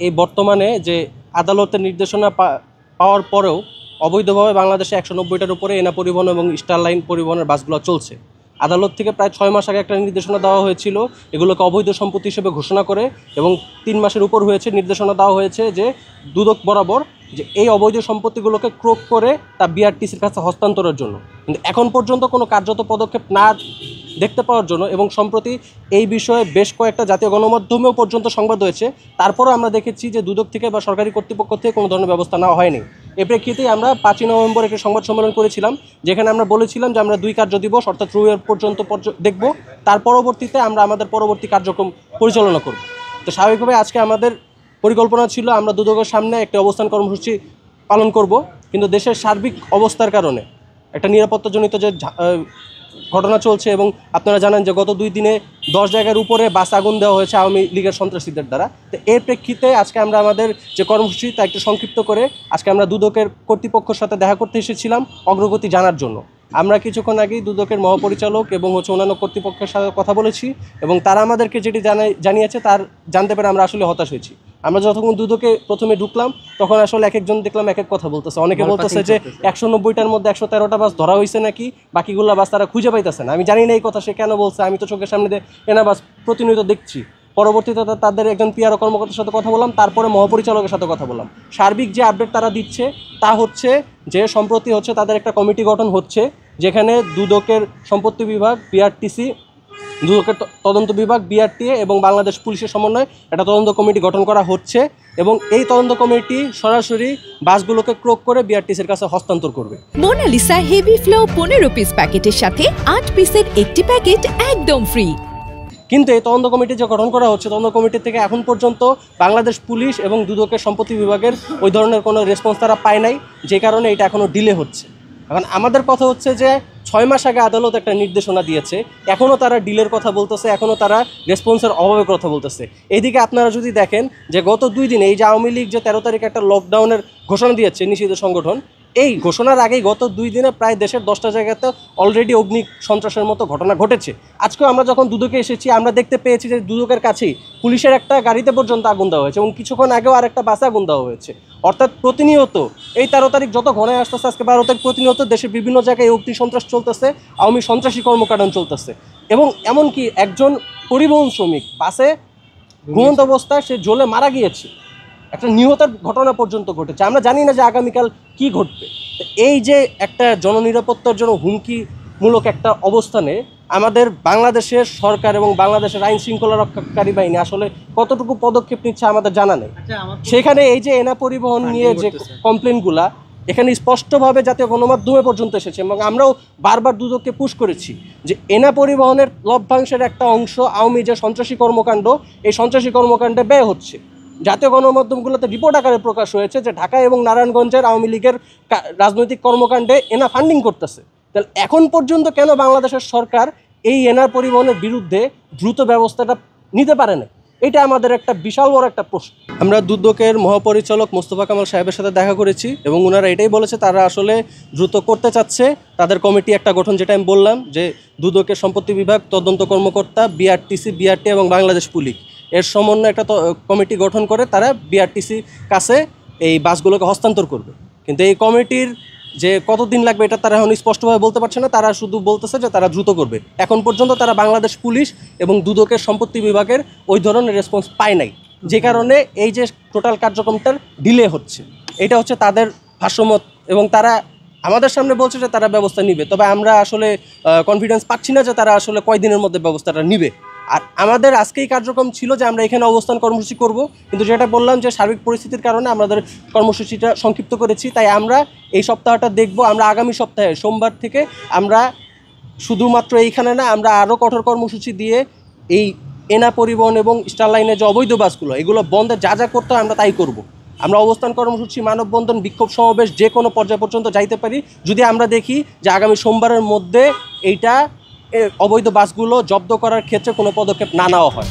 এই বর্তমানে যে আদালতের নির্দেশনা পাওয়ার পরেও অবৈধভাবে বাংলাদেশে 190টার উপরে এনা পরিবহন এবং স্টার লাইন পরিবহনের বাসগুলো চলছে। আদালত থেকে প্রায় 6 মাস আগে একটা নির্দেশনা দেওয়া হয়েছিল এগুলোকে অবৈধ সম্পত্তি হিসেবে ঘোষণা করে, এবং 3 মাসের উপর হয়েছে নির্দেশনা দেওয়া হয়েছে যে দুদক বরাবর যে এই অবৈধ সম্পত্তিগুলোকে ক্রোক করে তা বিআরটিসির কাছে হস্তান্তরের জন্য। কিন্তু এখন পর্যন্ত কোনো কার্যত পদক্ষেপ না দেখতে পাওয়ার জন্য, এবং সম্প্রতি এই বিষয়ে বেশ কয়েকটা জাতীয় গণমাধ্যমেও পর্যন্ত সংবাদ হয়েছে, তারপরও আমরা দেখেছি যে দুদক থেকে বা সরকারি কর্তৃপক্ষ থেকে কোনো ধরনের ব্যবস্থা নেওয়া হয়নি। এ প্রেক্ষিতেই আমরা 5ই নভেম্বর একটি সংবাদ সম্মেলন করেছিলাম, যেখানে আমরা বলেছিলাম যে আমরা 2 কার্য দিবস অর্থাৎ রবিবার পর্যন্ত দেখব, তার পরবর্তীতে আমরা আমাদের পরবর্তী কার্যক্রম পরিচালনা করব। তো স্বাভাবিকভাবে আজকে আমাদের পরিকল্পনা ছিল আমরা দুদকের সামনে একটি অবস্থান কর্মসূচি পালন করব, কিন্তু দেশের সার্বিক অবস্থার কারণে একটা নিরাপত্তাজনিত যে ঘটনা চলছে, এবং আপনারা জানেন যে গত 2 দিনে 10 জায়গার উপরে বাস আগুন দেওয়া হয়েছে আওয়ামী লীগের সন্ত্রাসীদের দ্বারা। তো এর প্রেক্ষিতে আজকে আমরা আমাদের যে কর্মসূচি তা একটু সংক্ষিপ্ত করে আজকে আমরা দুদকের কর্তৃপক্ষের সাথে দেখা করতে এসেছিলাম অগ্রগতি জানার জন্য। আমরা কিছুক্ষণ আগেই দুদকের মহাপরিচালক এবং অন্যান্য কর্তৃপক্ষের সাথে কথা বলেছি, এবং তারা আমাদেরকে যেটি জানিয়েছে তার জানতে পেরে আমরা আসলে হতাশ হয়েছি। আমরা যতক্ষণ দুদকে প্রথমে ঢুকলাম তখন আসলে এক একজন দেখলাম এক এক কথা বলতেছে। অনেকে বলতেছে যে 190টার মধ্যে 113টা বাস ধরা হয়েছে নাকি, বাকিগুলো বাস তারা খুঁজে পাইতেছে না। আমি জানি না এই কথা সে কেন বলছে, আমি তো চোখের সামনে এনা বাস প্রতিনিয়ত দেখছি। পরবর্তীতে তাদের একজন পিআরও কর্মকর্তার সাথে কথা বললাম, তারপরে মহাপরিচালকের সাথে কথা বললাম। সার্বিক যে আপডেট তারা দিচ্ছে তা হচ্ছে যে সম্প্রতি হচ্ছে তাদের একটা কমিটি গঠন হচ্ছে, যেখানে দুদকের সম্পত্তি বিভাগ, বিআরটিসি, দুদকের তদন্ত বিভাগ, বিআরটিএ এবং বাংলাদেশ পুলিশের সমন্বয়ে একটা তদন্ত কমিটি গঠন করা হচ্ছে, এবং এই তদন্ত কমিটি সরাসরি বাসগুলোকে ক্রোক করে বিআরটিসির কাছে হস্তান্তর করবে। মোনালিসা হেভি ফ্লো 15 পিস প্যাকেটের সাথে 8 পিসের একটি প্যাকেট একদম ফ্রি। কিন্তু এই তদন্ত কমিটি যে গঠন করা হচ্ছে, তদন্ত কমিটি থেকে এখন পর্যন্ত বাংলাদেশ পুলিশ এবং দুদকের সম্পত্তি বিভাগের ওই ধরনের কোনো রেসপন্স তারা পায় নাই, যে কারণে এটা এখনও ডিলে হচ্ছে। এখন আমাদের কথা হচ্ছে যে 6 মাস আগে আদালত একটা নির্দেশনা দিয়েছে, এখনও তারা ডিলের কথা বলতেছে, এখনও তারা রেসপন্সের অভাবের কথা বলতেছে। এইদিকে আপনারা যদি দেখেন যে গত 2 দিনে এই যে আওয়ামী লীগ যে 13 তারিখে একটা লকডাউনের ঘোষণা দিয়েছে নিষিদ্ধ সংগঠন, এই ঘোষণার আগেই গত 2 দিনে প্রায় দেশের 10টা জায়গাতে অলরেডি অগ্নি সন্ত্রাসের মতো ঘটনা ঘটেছে। আজকেও আমরা যখন দুদকে এসেছি আমরা দেখতে পেয়েছি যে দুদকের কাছেই পুলিশের একটা গাড়িতে পর্যন্ত আগুন দেওয়া হয়েছে, এবং কিছুক্ষণ আগেও আর একটা বাসে আগুন দেওয়া হয়েছে। অর্থাৎ প্রতিনিয়ত এই 13 তারিখ যত ঘনে আসতেছে, আজকে 12 তারিখ, প্রতিনিয়ত দেশের বিভিন্ন জায়গায় অগ্নি সন্ত্রাস চলতেছে, আওয়ামী সন্ত্রাসী কর্মকাণ্ড চলতেছে, এবং এমনকি একজন পরিবহন শ্রমিক বাসে ঘুমন্ত অবস্থায় সে জ্বলে মারা গিয়েছে, একটা নিহতের ঘটনা পর্যন্ত ঘটেছে। আমরা জানি না যে আগামীকাল কি ঘটবে। এই যে একটা জননিরাপত্তার জন্য হুমকিমূলক একটা অবস্থানে আমাদের বাংলাদেশের সরকার এবং বাংলাদেশের আইন শৃঙ্খলা রক্ষাকারী বাহিনী আসলে কতটুকু পদক্ষেপ নিচ্ছে আমাদের জানা নেই। সেখানে এই যে এনা পরিবহন নিয়ে যে কমপ্লেনগুলা এখানে স্পষ্টভাবে জাতীয় গণমাধ্যমে পর্যন্ত এসেছে, এবং আমরাও বারবার দুদককে পুশ করেছি যে এনা পরিবহনের লভ্যাংশের একটা অংশ আওয়ামী যে সন্ত্রাসী কর্মকাণ্ড, এই সন্ত্রাসী কর্মকাণ্ডে ব্যয় হচ্ছে। জাতীয় গণমাধ্যমগুলোতে রিপোর্ট আকারে প্রকাশ হয়েছে যে ঢাকা এবং নারায়ণগঞ্জের আওয়ামী লীগের রাজনৈতিক কর্মকাণ্ডে এনা ফান্ডিং করতেছে। তাহলে এখন পর্যন্ত কেন বাংলাদেশের সরকার এই এনার পরিবহনের বিরুদ্ধে দ্রুত ব্যবস্থাটা নিতে পারে না? এটা আমাদের একটা বিশাল বড় একটা প্রশ্ন। আমরা দুদকের মহাপরিচালক মোস্তফা কামাল সাহেবের সাথে দেখা করেছি, এবং ওনারা এটাই বলেছে তারা আসলে দ্রুত করতে চাচ্ছে। তাদের কমিটি একটা গঠন, যেটা আমি বললাম যে দুদকের সম্পত্তি বিভাগ, তদন্ত কর্মকর্তা, বিআরটিসি, বিআরটি এবং বাংলাদেশ পুলিশ এর সমন্বয়ে একটা কমিটি গঠন করে তারা বিআরটিসি কাছে এই বাসগুলোকে হস্তান্তর করবে। কিন্তু এই কমিটির যে কতদিন লাগবে এটা তারা এখন স্পষ্টভাবে বলতে পারছে না, তারা শুধু বলতেছে যে তারা দ্রুত করবে। এখন পর্যন্ত তারা বাংলাদেশ পুলিশ এবং দুদকের সম্পত্তি বিভাগের ওই ধরনের রেসপন্স পায় নাই, যে কারণে এই যে টোটাল কার্যক্রমটার ডিলে হচ্ছে। এটা হচ্ছে তাদের ভাষ্যমত, এবং তারা আমাদের সামনে বলছে যে তারা ব্যবস্থা নিবে, তবে আমরা আসলে কনফিডেন্স পাচ্ছি না যে তারা আসলে কয়দিনের মধ্যে ব্যবস্থাটা নিবে। আর আমাদের আজকেই কার্যক্রম ছিল যে আমরা এখানে অবস্থান কর্মসূচি করব, কিন্তু যেটা বললাম যে সার্বিক পরিস্থিতির কারণে আমাদের কর্মসূচিটা সংক্ষিপ্ত করেছি। তাই আমরা এই সপ্তাহটা দেখব। আমরা আগামী সপ্তাহে সোমবার থেকে আমরা শুধুমাত্র এইখানে না, আমরা আরও কঠোর কর্মসূচি দিয়ে এই এনা পরিবহন এবং স্টার লাইনের যে অবৈধ বাসগুলো এগুলো বন্ধে যা যা করতে হয় আমরা তাই করব। আমরা অবস্থান কর্মসূচি, মানববন্ধন, বিক্ষোভ সমাবেশ যে কোনো পর্যায় পর্যন্ত যাইতে পারি, যদি আমরা দেখি যে আগামী সোমবারের মধ্যে এইটা অবৈধ বাসগুলো জব্দ করার ক্ষেত্রে কোনো পদক্ষেপ না নেওয়া হয়।